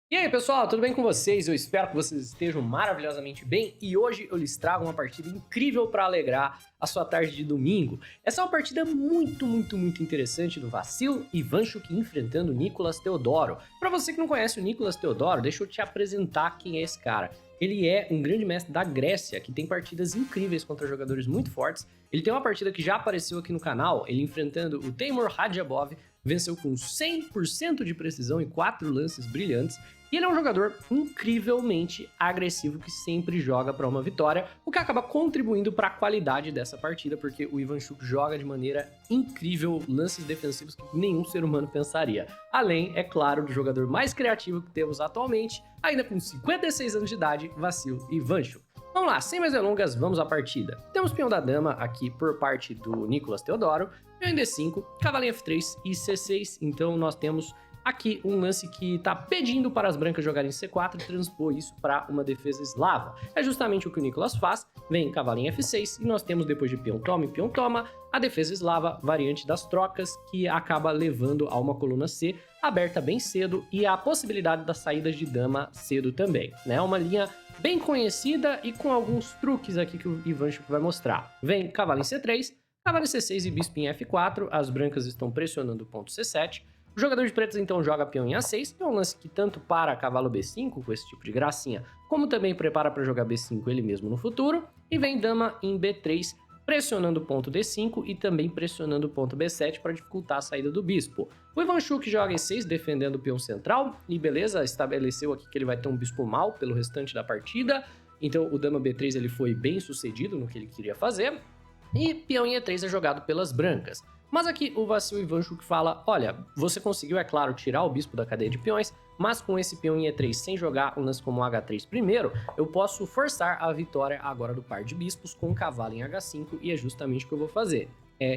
E aí, pessoal, tudo bem com vocês? Eu espero que vocês estejam maravilhosamente bem e hoje eu lhes trago uma partida incrível para alegrar a sua tarde de domingo. Essa é uma partida muito interessante do Vassil Ivanchuk enfrentando o Nicolas Teodoro. Para você que não conhece o Nicolas Teodoro, deixa eu te apresentar quem é esse cara. Ele é um grande mestre da Grécia, que tem partidas incríveis contra jogadores muito fortes. Ele tem uma partida que já apareceu aqui no canal, ele enfrentando o Teimur Radjabov, venceu com 100% de precisão e 4 lances brilhantes. E ele é um jogador incrivelmente agressivo que sempre joga para uma vitória, o que acaba contribuindo para a qualidade dessa partida, porque o Ivanchuk joga de maneira incrível lances defensivos que nenhum ser humano pensaria. Além, é claro, do jogador mais criativo que temos atualmente, ainda com 56 anos de idade, Vassil Ivanchuk. Vamos lá, sem mais delongas, vamos à partida. Temos peão da dama aqui por parte do Nicolas Teodoro, peão em D5, cavalinho F3 e C6, então nós temos aqui um lance que tá pedindo para as brancas jogarem C4 e transpor isso para uma defesa eslava. É justamente o que o Nicolas faz, vem cavalinho F6 e nós temos depois de peão toma e peão toma, a defesa eslava, variante das trocas, que acaba levando a uma coluna C aberta bem cedo e a possibilidade das saídas de dama cedo também, né? Uma linha bem conhecida e com alguns truques aqui que o Ivanchuk vai mostrar. Vem cavalo em C3, cavalo em C6 e bispo em F4, as brancas estão pressionando o ponto C7, o jogador de pretas então joga peão em A6, que é um lance que tanto para cavalo B5 com esse tipo de gracinha, como também prepara para jogar B5 ele mesmo no futuro, e vem dama em B3, pressionando o ponto D5 e também pressionando o ponto B7 para dificultar a saída do bispo. O Ivanchuk joga E6 defendendo o peão central, e beleza, estabeleceu aqui que ele vai ter um bispo mal pelo restante da partida, então o dama B3 ele foi bem sucedido no que ele queria fazer, e peão em E3 é jogado pelas brancas. Mas aqui o Vassil Ivanchuk fala, olha, você conseguiu, é claro, tirar o bispo da cadeia de peões, mas com esse peão em E3 sem jogar um lance como H3 primeiro, eu posso forçar a vitória agora do par de bispos com o cavalo em H5 e é justamente o que eu vou fazer,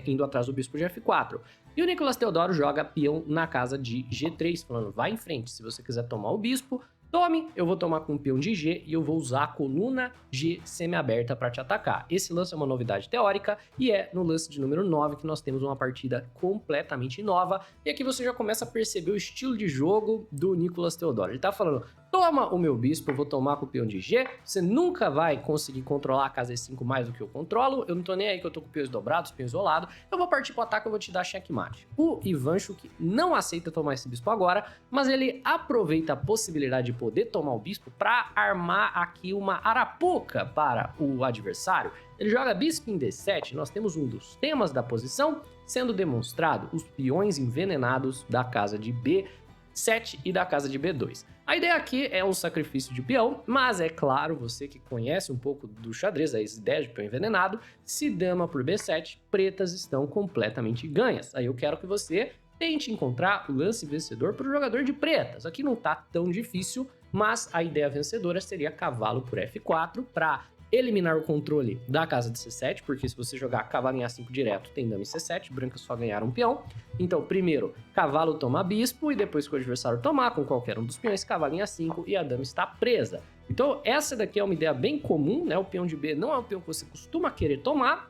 indo atrás do bispo de F4. E o Nicolas Teodoro joga peão na casa de G3, falando, vai em frente, se você quiser tomar o bispo, tome, eu vou tomar com o peão de G e eu vou usar a coluna G semi-aberta para te atacar. Esse lance é uma novidade teórica e é no lance de número 9 que nós temos uma partida completamente nova. E aqui você já começa a perceber o estilo de jogo do Nicolas Teodoro. Ele tá falando, toma o meu bispo, eu vou tomar com o peão de G, você nunca vai conseguir controlar a casa E5 mais do que eu controlo, eu não tô nem aí que eu tô com peões dobrados, peão isolado, eu vou partir pro ataque, eu vou te dar checkmate. O Ivanchuk não aceita tomar esse bispo agora, mas ele aproveita a possibilidade de poder tomar o bispo para armar aqui uma arapuca para o adversário. Ele joga bispo em D7, nós temos um dos temas da posição sendo demonstrado, os peões envenenados da casa de B7 e da casa de B2. A ideia aqui é um sacrifício de peão, mas é claro, você que conhece um pouco do xadrez, as ideias de peão envenenado, se dama por B7, pretas estão completamente ganhas. Aí eu quero que você tente encontrar o lance vencedor para o jogador de pretas. Aqui não tá tão difícil, mas a ideia vencedora seria cavalo por F4 para eliminar o controle da casa de C7, porque se você jogar cavalo em A5 direto, tem dama em C7, brancas só ganharam um peão. Então, primeiro, cavalo toma bispo, e depois que o adversário tomar com qualquer um dos peões, cavalo em A5 e a dama está presa. Então, essa daqui é uma ideia bem comum, né? O peão de B não é o peão que você costuma querer tomar,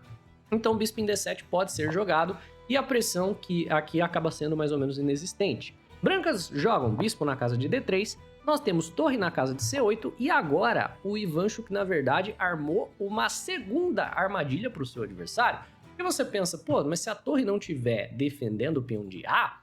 então o bispo em D7 pode ser jogado, e a pressão que aqui acaba sendo mais ou menos inexistente. Brancas jogam bispo na casa de D3, nós temos torre na casa de C8 e agora o Ivanchuk, na verdade, armou uma segunda armadilha para o seu adversário. Porque você pensa, pô, mas se a torre não estiver defendendo o peão de A,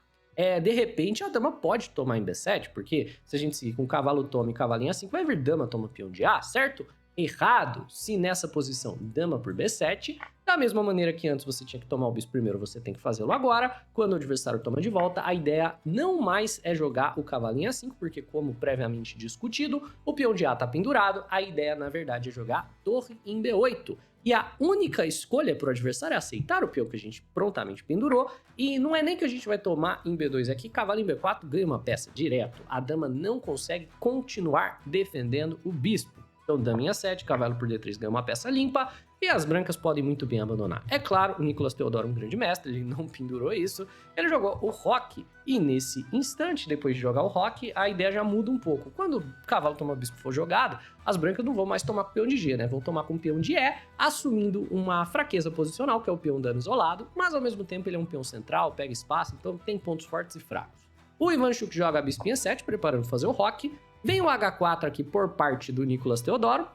de repente a dama pode tomar em B7, porque se a gente seguir com cavalo toma e cavalo em A5, vai vir dama toma peão de A, certo? Errado, se nessa posição dama por B7, da mesma maneira que antes você tinha que tomar o bispo primeiro, você tem que fazê-lo agora. Quando o adversário toma de volta, a ideia não mais é jogar o cavalo em A5, porque como previamente discutido, o peão de A está pendurado, a ideia na verdade é jogar torre em B8. E a única escolha para o adversário é aceitar o peão que a gente prontamente pendurou, e não é nem que a gente vai tomar em B2 aqui, cavalo em B4 ganha uma peça direto, a dama não consegue continuar defendendo o bispo. Então, dama em A7, cavalo por D3 ganha uma peça limpa e as brancas podem muito bem abandonar. É claro, o Nicolas Teodoro é um grande mestre, ele não pendurou isso, ele jogou o roque e nesse instante, depois de jogar o roque, a ideia já muda um pouco. Quando o cavalo toma bispo for jogado, as brancas não vão mais tomar com o peão de G, né? Vão tomar com o peão de E, assumindo uma fraqueza posicional, que é o peão dama isolado, mas ao mesmo tempo ele é um peão central, pega espaço, então tem pontos fortes e fracos. O Ivanchuk joga a bispo em E7, preparando para fazer o roque, Vem o H4 aqui por parte do Nicolas Teodoro,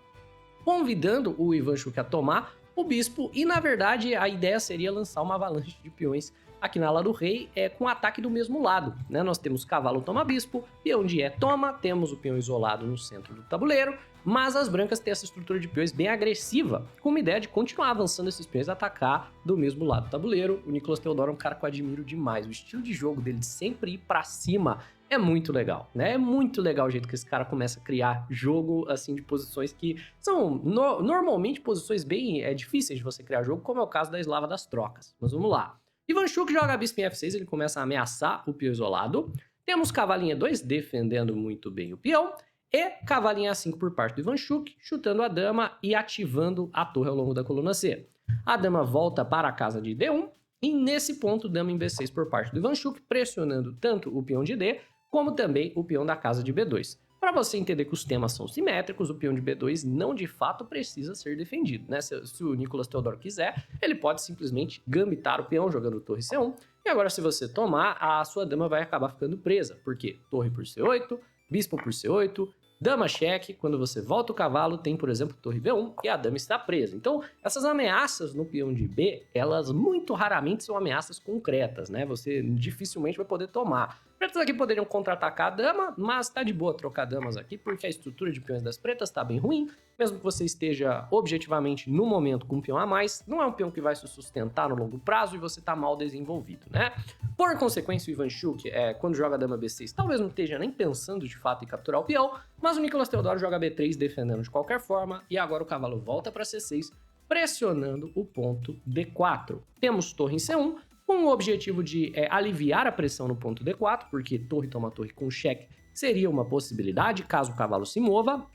convidando o Ivanchuk a tomar o bispo, e na verdade a ideia seria lançar uma avalanche de peões aqui na ala do rei, com ataque do mesmo lado, né? Nós temos cavalo toma bispo, peão de E toma, temos o peão isolado no centro do tabuleiro, mas as brancas têm essa estrutura de peões bem agressiva, com uma ideia de continuar avançando esses peões e atacar do mesmo lado do tabuleiro. O Nicolas Teodoro é um cara que eu admiro demais, o estilo de jogo dele de sempre ir pra cima é muito legal, né? É muito legal o jeito que esse cara começa a criar jogo, assim, de posições que são normalmente posições bem difíceis de você criar jogo, como é o caso da Eslava das Trocas. Mas vamos lá. Ivanchuk joga bispo em F6, ele começa a ameaçar o peão isolado. Temos cavalinho E2 defendendo muito bem o peão. E cavalinho A5 por parte do Ivanchuk, chutando a dama e ativando a torre ao longo da coluna C. A dama volta para a casa de D1. E nesse ponto, dama em B6 por parte do Ivanchuk, pressionando tanto o peão de D, como também o peão da casa de B2. Para você entender que os temas são simétricos, o peão de B2 não de fato precisa ser defendido, né? Se o Nicolas Teodoro quiser, ele pode simplesmente gambitar o peão jogando torre C1. E agora, se você tomar, a sua dama vai acabar ficando presa. Por quê? Torre por C8, bispo por C8, dama cheque. Quando você volta o cavalo, tem, por exemplo, torre B1 e a dama está presa. Então, essas ameaças no peão de B, elas muito raramente são ameaças concretas, né? Você dificilmente vai poder tomar. Pretas aqui poderiam contra-atacar a dama, mas tá de boa trocar damas aqui, porque a estrutura de peões das pretas tá bem ruim. Mesmo que você esteja objetivamente no momento com um peão a mais, não é um peão que vai se sustentar no longo prazo e você tá mal desenvolvido, né? Por consequência, o Ivanchuk, quando joga dama B6, talvez não esteja nem pensando de fato em capturar o peão, mas o Nicolas Teodoro joga B3 defendendo de qualquer forma, e agora o cavalo volta para C6, pressionando o ponto D4. Temos torre em C1, com o objetivo de aliviar a pressão no ponto D4, porque torre toma torre com cheque seria uma possibilidade, caso o cavalo se mova.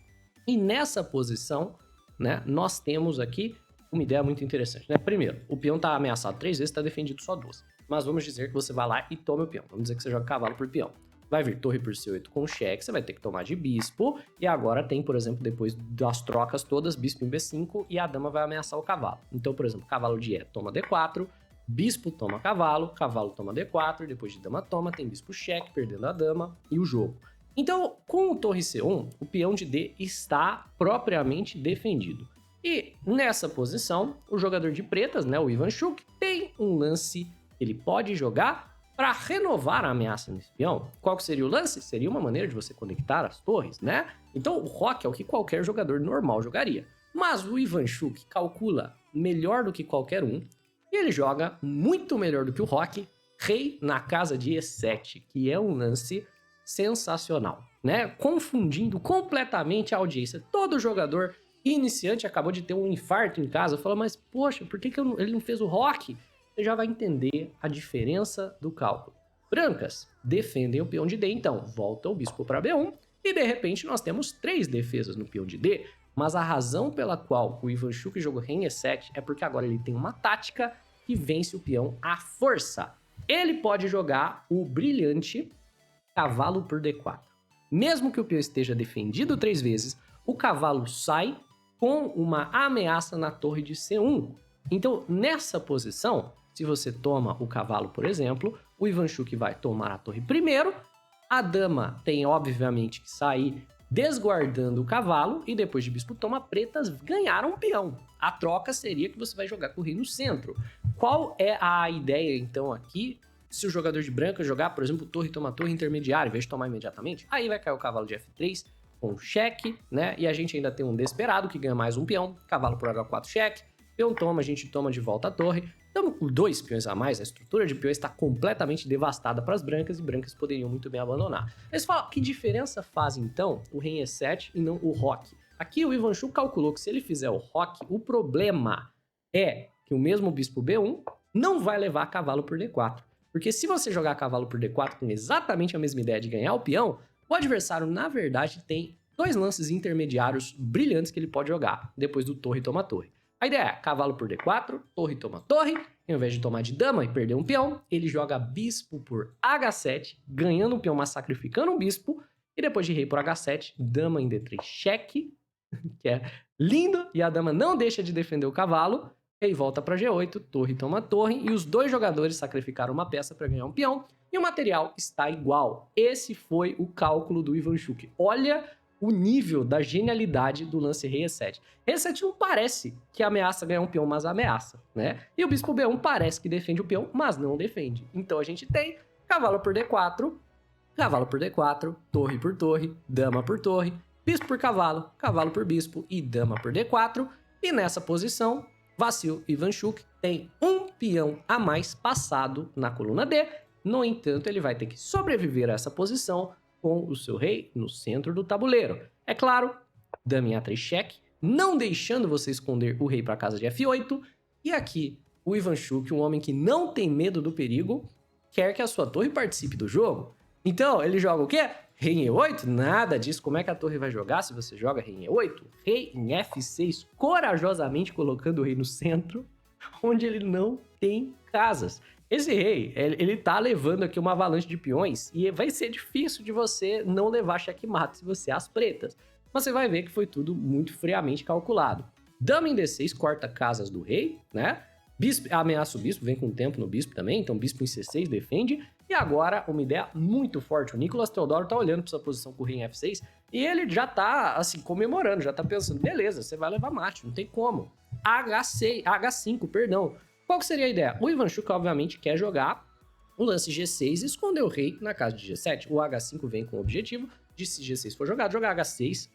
E nessa posição, né, nós temos aqui uma ideia muito interessante, né? Primeiro, o peão está ameaçado 3 vezes, está defendido só 2. Mas vamos dizer que você vai lá e toma o peão. Vamos dizer que você joga cavalo por peão. Vai vir torre por C8 com cheque, você vai ter que tomar de bispo. E agora tem, por exemplo, depois das trocas todas, bispo em B5 e a dama vai ameaçar o cavalo. Então, por exemplo, cavalo de E toma D4, bispo toma cavalo, cavalo toma D4, depois de dama toma, tem bispo cheque, perdendo a dama e o jogo. Então, com o torre C1, o peão de D está propriamente defendido. E nessa posição, o jogador de pretas, né, o Ivanchuk, tem um lance que ele pode jogar para renovar a ameaça nesse peão. Qual que seria o lance? Seria uma maneira de você conectar as torres, né? Então, o roque é o que qualquer jogador normal jogaria. Mas o Ivanchuk calcula melhor do que qualquer um, e ele joga muito melhor do que o roque, rei na casa de E7, que é um lance sensacional, né? Confundindo completamente a audiência. Todo jogador iniciante acabou de ter um infarto em casa, fala, mas poxa, por que ele não fez o roque? Você já vai entender a diferença do cálculo. Brancas defendem o peão de D, então volta o bispo para B1 e de repente nós temos 3 defesas no peão de D, mas a razão pela qual o Ivanchuk jogou rei em E7 é porque agora ele tem uma tática que vence o peão à força. Ele pode jogar o brilhante cavalo por D4. Mesmo que o peão esteja defendido 3 vezes, o cavalo sai com uma ameaça na torre de C1. Então, nessa posição, se você toma o cavalo, por exemplo, o Ivanchuk vai tomar a torre primeiro, a dama tem, obviamente, que sair desguardando o cavalo, e depois de bispo toma, pretas ganharam um peão. A troca seria que você vai jogar com o rei no centro. Qual é a ideia, então, aqui? Se o jogador de branca jogar, por exemplo, torre toma torre intermediária, em vez de tomar imediatamente, aí vai cair o cavalo de F3 com cheque, né? E a gente ainda tem um desesperado que ganha mais um peão, cavalo por H4 cheque, peão toma, a gente toma de volta a torre. Então, com 2 peões a mais, a estrutura de peões está completamente devastada para as brancas, e brancas poderiam muito bem abandonar. Mas fala, que diferença faz então o rei em E7 e não o roque? Aqui o Ivanchuk calculou que se ele fizer o roque, o problema é que o mesmo bispo B1 não vai levar cavalo por D4. Porque se você jogar cavalo por D4 com exatamente a mesma ideia de ganhar o peão, o adversário, na verdade, tem 2 lances intermediários brilhantes que ele pode jogar, depois do torre toma torre. A ideia é cavalo por D4, torre toma torre, ao invés de tomar de dama e perder um peão, ele joga bispo por H7, ganhando um peão, mas sacrificando um bispo, e depois de rei por H7, dama em D3 cheque, que é lindo, e a dama não deixa de defender o cavalo, rei volta para G8, torre toma torre, e os 2 jogadores sacrificaram uma peça para ganhar um peão, e o material está igual. Esse foi o cálculo do Ivanchuk. Olha o nível da genialidade do lance rei E7. Rei E7 não parece que ameaça ganhar um peão, mas ameaça, né? E o bispo B1 parece que defende o peão, mas não defende. Então a gente tem cavalo por D4, cavalo por D4, torre por torre, dama por torre, bispo por cavalo, cavalo por bispo e dama por D4. E nessa posição, Vassil Ivanchuk tem um peão a mais passado na coluna D. No entanto, ele vai ter que sobreviver a essa posição com o seu rei no centro do tabuleiro. É claro, dama em A3 cheque, não deixando você esconder o rei para casa de F8. E aqui, o Ivanchuk, um homem que não tem medo do perigo, quer que a sua torre participe do jogo. Então, ele joga o quê? Rei em E8? Nada disso. Como é que a torre vai jogar se você joga rei em E8? Rei em F6, corajosamente colocando o rei no centro, onde ele não tem casas. Esse rei, ele tá levando aqui uma avalanche de peões e vai ser difícil de você não levar checkmate se você as pretas. Mas você vai ver que foi tudo muito friamente calculado. Dama em D6 corta casas do rei, né? Bispo, ameaça o bispo, vem com tempo no bispo também, então bispo em C6 defende. E agora, uma ideia muito forte, o Nicolas Teodoro tá olhando para essa posição com o rei em F6 e ele já tá, assim, comemorando, já tá pensando, beleza, você vai levar mate, não tem como. H5, perdão. Qual que seria a ideia? O Ivanchuk, obviamente, quer jogar o lance G6 e esconder o rei na casa de G7. O H5 vem com o objetivo de, se G6 for jogado, jogar H6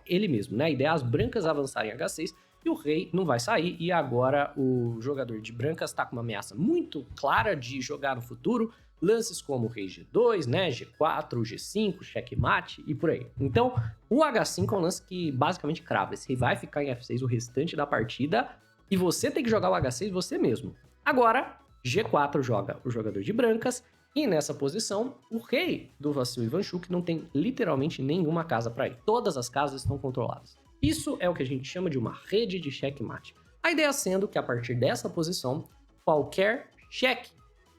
ele mesmo, né? A ideia é as brancas avançarem H6 e o rei não vai sair. E agora o jogador de brancas está com uma ameaça muito clara de jogar no futuro lances como rei G2, né? G4, G5, checkmate e por aí. Então, o H5 é um lance que basicamente crava. Esse rei vai ficar em F6 o restante da partida e você tem que jogar o H6 você mesmo. Agora, G4 joga o jogador de brancas e nessa posição, o rei do Vassil Ivanchuk não tem literalmente nenhuma casa para ir. Todas as casas estão controladas. Isso é o que a gente chama de uma rede de checkmate. A ideia sendo que a partir dessa posição, qualquer cheque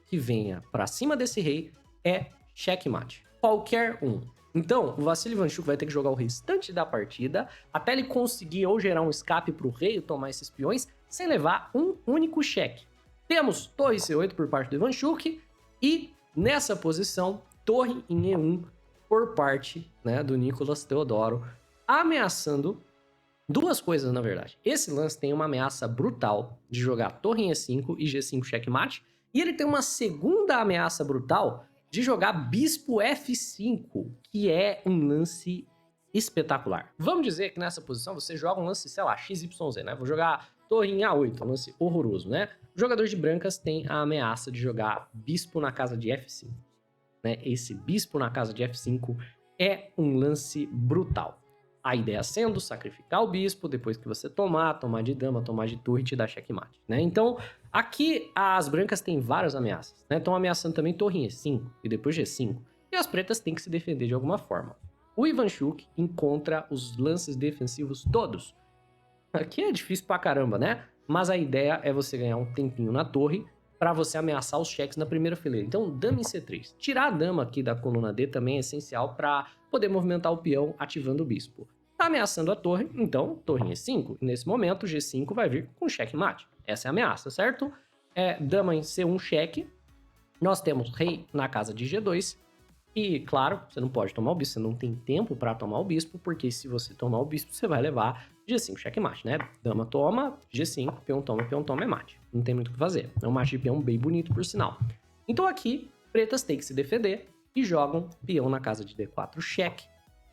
que venha para cima desse rei é checkmate. Qualquer um. Então, o Vassil Ivanchuk vai ter que jogar o restante da partida até ele conseguir ou gerar um escape para o rei tomar esses peões sem levar um único cheque. Temos torre C8 por parte do Ivanchuk e nessa posição, torre em E1 por parte, né, do Nicolas Teodoro, ameaçando duas coisas, na verdade. Esse lance tem uma ameaça brutal de jogar torre em E5 e G5 checkmate, e ele tem uma segunda ameaça brutal de jogar bispo F5, que é um lance espetacular. Vamos dizer que nessa posição você joga um lance, sei lá, XYZ, né? Vou jogar torre em A8, um lance horroroso, né? O jogador de brancas tem a ameaça de jogar bispo na casa de F5, né? Esse bispo na casa de F5 é um lance brutal. A ideia sendo sacrificar o bispo, depois que você tomar de dama, tomar de torre e te dar checkmate, né? Então, aqui as brancas têm várias ameaças, né? Estão ameaçando também torre em E5 e depois G5. E as pretas têm que se defender de alguma forma. O Ivanchuk encontra os lances defensivos todos. Aqui é difícil pra caramba, né? Mas a ideia é você ganhar um tempinho na torre para você ameaçar os cheques na primeira fileira. Então, dama em C3. Tirar a dama aqui da coluna D também é essencial para poder movimentar o peão ativando o bispo. Tá ameaçando a torre, então torre em E5. Nesse momento, G5 vai vir com checkmate. Essa é a ameaça, certo? Dama em C1 cheque. Nós temos rei na casa de G2. E, claro, você não pode tomar o bispo, você não tem tempo para tomar o bispo, porque se você tomar o bispo, você vai levar G5 checkmate, né? Dama toma, G5, peão toma, é mate. Não tem muito o que fazer. É um mate de peão bem bonito, por sinal. Então aqui, pretas têm que se defender e jogam peão na casa de D4 cheque.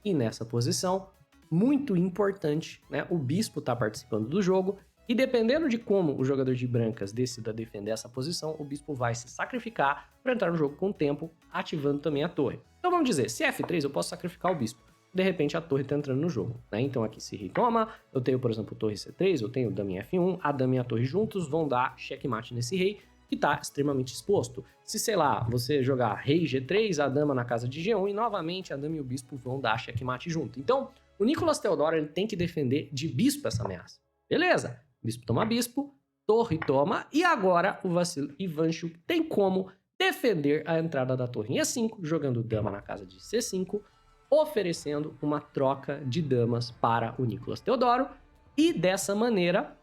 E nessa posição, muito importante, né? O bispo está participando do jogo e dependendo de como o jogador de brancas decida defender essa posição, o bispo vai se sacrificar para entrar no jogo com o tempo, ativando também a torre. Então vamos dizer, se F3 eu posso sacrificar o bispo. De repente a torre está entrando no jogo, né? Então aqui se rei toma, eu tenho, por exemplo, torre C3, eu tenho dama em F1, a dama e a torre juntos vão dar checkmate nesse rei, que está extremamente exposto. Se, sei lá, você jogar rei G3, a dama na casa de G1 e novamente a dama e o bispo vão dar checkmate junto. Então, o Nicolas Teodoro ele tem que defender de bispo essa ameaça. Beleza? Bispo toma bispo, torre toma, e agora o Vassil Ivanchuk tem como defender a entrada da torre em E5, jogando dama na casa de C5, oferecendo uma troca de damas para o Nicolas Teodoro, e dessa maneira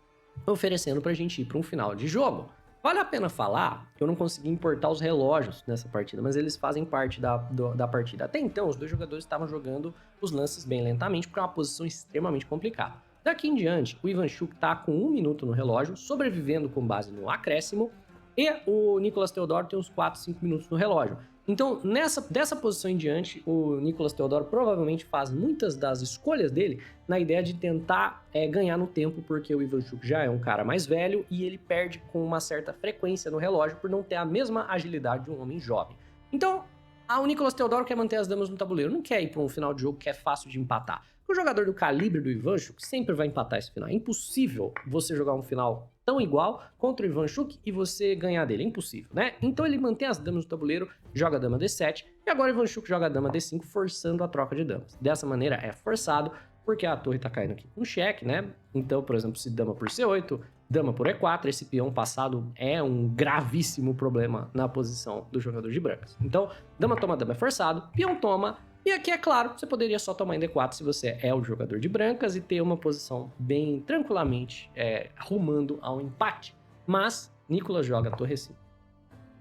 oferecendo para a gente ir para um final de jogo. Vale a pena falar que eu não consegui importar os relógios nessa partida, mas eles fazem parte da partida. Até então, os dois jogadores estavam jogando os lances bem lentamente, porque é uma posição extremamente complicada. Daqui em diante, o Ivanchuk está com 1 minuto no relógio, sobrevivendo com base no acréscimo, e o Nicolas Teodoro tem uns 4, 5 minutos no relógio. Então, dessa posição em diante, o Nicolas Teodoro provavelmente faz muitas das escolhas dele na ideia de tentar ganhar no tempo, porque o Ivanchuk já é um cara mais velho e ele perde com uma certa frequência no relógio por não ter a mesma agilidade de um homem jovem. Então, o Nicolas Teodoro quer manter as damas no tabuleiro, não quer ir para um final de jogo que é fácil de empatar. O jogador do calibre do Ivanchuk sempre vai empatar esse final. É impossível você jogar um final tão igual contra o Ivanchuk e você ganhar dele. É impossível, né? Então ele mantém as damas no tabuleiro, joga a dama D7 e agora o Ivanchuk joga a dama D5, forçando a troca de damas. Dessa maneira é forçado, porque a torre tá caindo aqui com cheque, né? Então, por exemplo, se dama por C8, dama por E4, esse peão passado é um gravíssimo problema na posição do jogador de brancas. Então, dama toma, dama é forçado, peão toma. E aqui, é claro, você poderia só tomar em D4 se você é o jogador de brancas e ter uma posição bem tranquilamente rumando ao empate. Mas Nicolas joga a torre 5.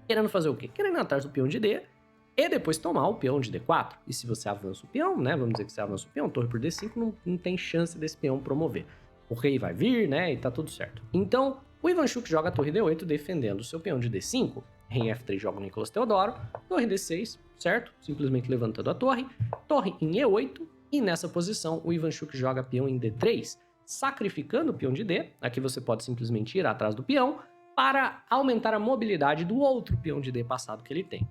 Querendo fazer o quê? Querendo ir atrás do peão de D e depois tomar o peão de D4. E se você avança o peão, né? Vamos dizer que você avança o peão, torre por D5, não tem chance desse peão promover. O rei vai vir, né? E tá tudo certo. Então, o Ivanchuk joga a torre D8 defendendo o seu peão de D5. Rei F3 joga o Nicolas Teodoro, torre D6, certo? Simplesmente levantando a torre em E8, e nessa posição o Ivanchuk joga peão em D3, sacrificando o peão de D, aqui você pode simplesmente ir atrás do peão, para aumentar a mobilidade do outro peão de D passado que ele tem.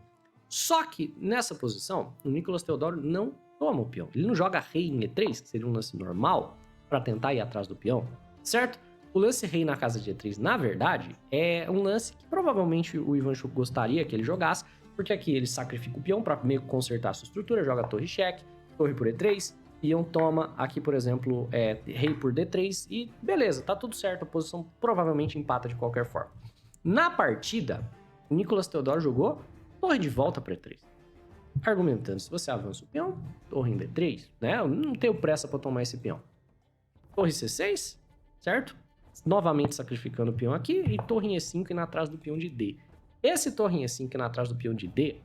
Só que nessa posição, o Nicolas Teodoro não toma o peão, ele não joga rei em E3, que seria um lance normal, para tentar ir atrás do peão, certo? O lance rei na casa de E3, na verdade, é um lance que provavelmente o Ivanchuk gostaria que ele jogasse, porque aqui ele sacrifica o peão para meio que consertar a sua estrutura, joga torre cheque, torre por E3, peão toma, aqui por exemplo, rei por D3 e beleza, tá tudo certo, a posição provavelmente empata de qualquer forma. Na partida, o Nicolas Teodoro jogou torre de volta para E3, argumentando, se você avança o peão, torre em D3, né, eu não tenho pressa para tomar esse peão. Torre C6, certo? Novamente sacrificando o peão aqui, e torre em E5 indo atrás do peão de D. Esse torre em E5 indo atrás do peão de D,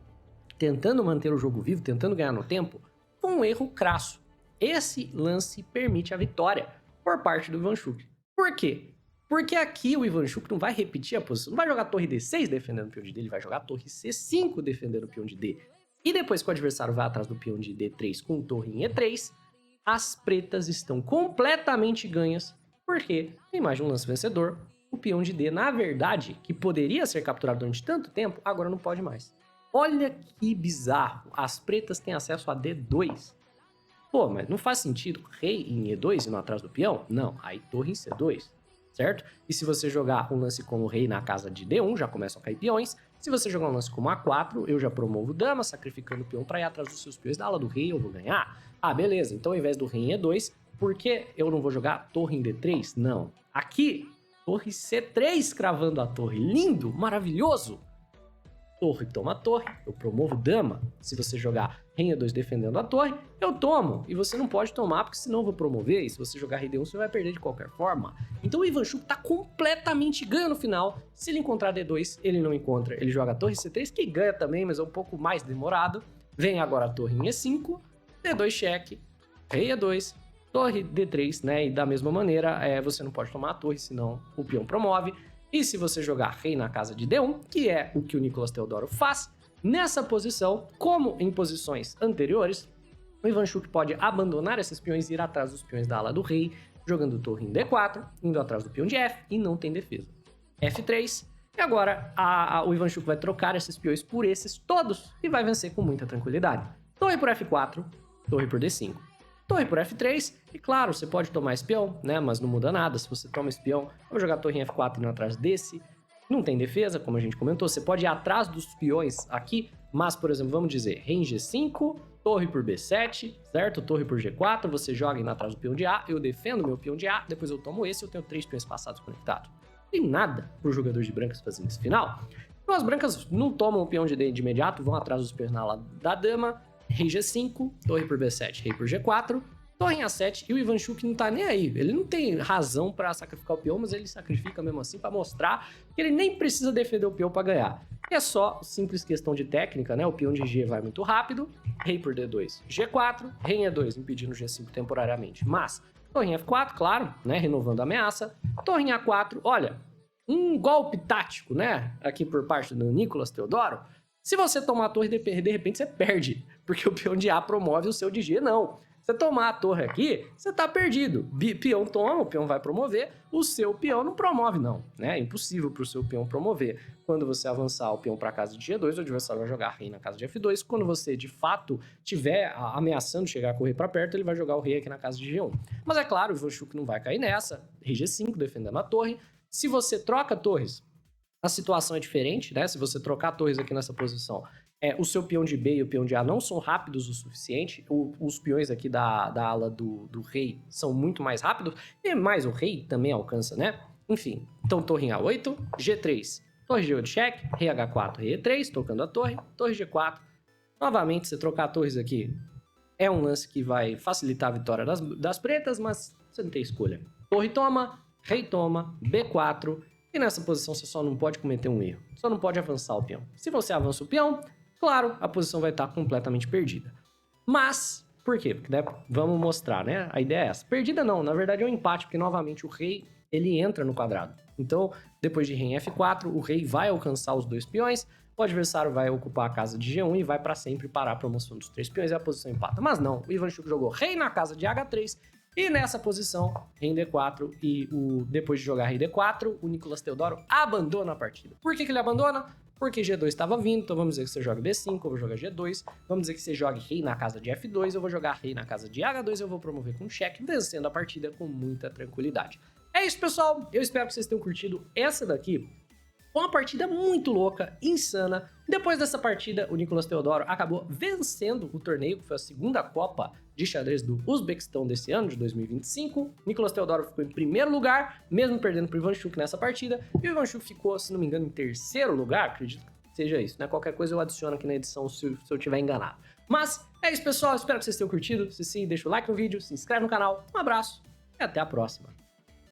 tentando manter o jogo vivo, tentando ganhar no tempo, foi um erro crasso. Esse lance permite a vitória por parte do Ivanchuk. Por quê? Porque aqui o Ivanchuk não vai repetir a posição, não vai jogar torre D6 defendendo o peão de D, ele vai jogar torre C5 defendendo o peão de D. E depois que o adversário vai atrás do peão de D3 com torre em E3, as pretas estão completamente ganhas, porque tem mais de um lance vencedor. O peão de D, na verdade, que poderia ser capturado durante tanto tempo, agora não pode mais. Olha que bizarro, as pretas têm acesso a D2. Pô, mas não faz sentido rei em E2 e não atrás do peão? Não, aí torre em C2, certo? E se você jogar um lance como rei na casa de D1, já começam a cair peões. Se você jogar um lance como A4, eu já promovo dama, sacrificando o peão para ir atrás dos seus peões da ala do rei, eu vou ganhar. Ah, beleza, então ao invés do rei em E2, por que eu não vou jogar torre em D3? Não. Aqui, torre C3 cravando a torre. Lindo, maravilhoso. Torre toma a torre, eu promovo dama. Se você jogar rei em E2 defendendo a torre, eu tomo. E você não pode tomar, porque senão eu vou promover. E se você jogar rei D1, você vai perder de qualquer forma. Então o Ivanchuk tá completamente ganho no final. Se ele encontrar D2, ele não encontra. Ele joga a torre C3, que ganha também, mas é um pouco mais demorado. Vem agora a torre em E5, D2 cheque, rei E2, torre D3, né? E da mesma maneira, você não pode tomar a torre, senão o peão promove. E se você jogar rei na casa de D1, que é o que o Nicolas Teodoro faz, nessa posição, como em posições anteriores, o Ivanchuk pode abandonar esses peões e ir atrás dos peões da ala do rei, jogando torre em D4, indo atrás do peão de F, e não tem defesa. F3, e agora o Ivanchuk vai trocar esses peões por esses todos e vai vencer com muita tranquilidade. Torre por F4, torre por D5. Torre por F3, e claro, você pode tomar esse peão, né? Mas não muda nada. Se você toma esse peão, vou jogar torre em F4 indo atrás desse. Não tem defesa, como a gente comentou. Você pode ir atrás dos peões aqui, mas, por exemplo, vamos dizer, rei em G5, torre por B7, certo? Torre por G4, você joga indo atrás do peão de A, eu defendo meu peão de A, depois eu tomo esse, eu tenho 3 peões passados conectados. Não tem nada pro jogador de brancas fazer nesse final. Então as brancas não tomam o peão de D de imediato, vão atrás dos peões na ala da dama. Rei G5, torre por B7, rei por G4, torre em A7 e o Ivanchuk não tá nem aí. Ele não tem razão pra sacrificar o peão, mas ele sacrifica mesmo assim pra mostrar que ele nem precisa defender o peão pra ganhar. É só simples questão de técnica, né? O peão de G vai muito rápido, rei por D2, G4, rei em E2, impedindo o G5 temporariamente. Mas, torre em F4, claro, né? Renovando a ameaça. Torre em A4, olha, um golpe tático, né? Aqui por parte do Nicolas Teodoro. Se você tomar a torre, de repente você perde, porque o peão de A promove o seu de G, não. Você tomar a torre aqui, você tá perdido. Peão toma, o peão vai promover, o seu peão não promove não, né? É impossível pro seu peão promover. Quando você avançar o peão para casa de G2, o adversário vai jogar rei na casa de F2. Quando você, de fato, tiver ameaçando chegar com o rei para perto, ele vai jogar o rei aqui na casa de G1. Mas é claro, o Ivanchuk não vai cair nessa. Rei G5, defendendo a torre. Se você troca torres, a situação é diferente, né? Se você trocar torres aqui nessa posição, o seu peão de B e o peão de A não são rápidos o suficiente. Os peões aqui da ala do rei são muito mais rápidos. E mais o rei também alcança, né? Enfim, então torre em A8, G3, torre G8 cheque, rei H4, rei E3, tocando a torre G4. Novamente, se trocar torres aqui, é um lance que vai facilitar a vitória das pretas, mas você não tem escolha. Torre toma, rei toma, B4... E nessa posição você só não pode cometer um erro. Só não pode avançar o peão. Se você avança o peão, claro, a posição vai estar completamente perdida. Mas, por quê? Porque, né, vamos mostrar, né? A ideia é essa. Perdida não, na verdade é um empate, porque novamente o rei, ele entra no quadrado. Então, depois de rei em F4, o rei vai alcançar os dois peões, o adversário vai ocupar a casa de G1 e vai para sempre parar a promoção dos três peões e a posição empata. Mas não, o Ivanchuk jogou rei na casa de H3, e nessa posição, rei em D4 e depois de jogar rei D4, o Nicolas Teodoro abandona a partida. Por que ele abandona? Porque G2 estava vindo, então vamos dizer que você joga D5, eu vou jogar G2, vamos dizer que você jogue rei na casa de F2, eu vou jogar rei na casa de H2, eu vou promover com cheque, vencendo a partida com muita tranquilidade. É isso, pessoal, eu espero que vocês tenham curtido essa daqui. Foi uma partida muito louca, insana. Depois dessa partida, o Nicolas Teodoro acabou vencendo o torneio, que foi a segunda Copa de xadrez do Uzbequistão desse ano, de 2025. Nicolas Teodoro ficou em primeiro lugar, mesmo perdendo para o Ivanchuk nessa partida. E o Ivanchuk ficou, se não me engano, em terceiro lugar, acredito que seja isso, né? Qualquer coisa eu adiciono aqui na edição se eu estiver enganado. Mas é isso, pessoal. Espero que vocês tenham curtido. Se sim, deixa o like no vídeo, se inscreve no canal. Um abraço e até a próxima.